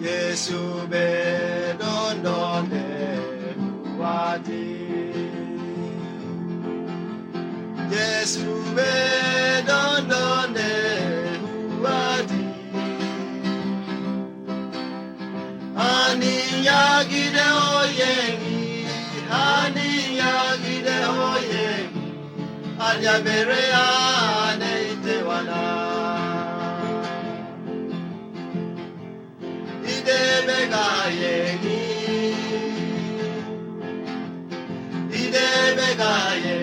예수 배던 너네 후아디 예수 배던 너네 후아디 아니 야기대 오예기 아니 야기대 오예기 아냐 베레야 네이테와나 이데베가 예기 이데베가 예기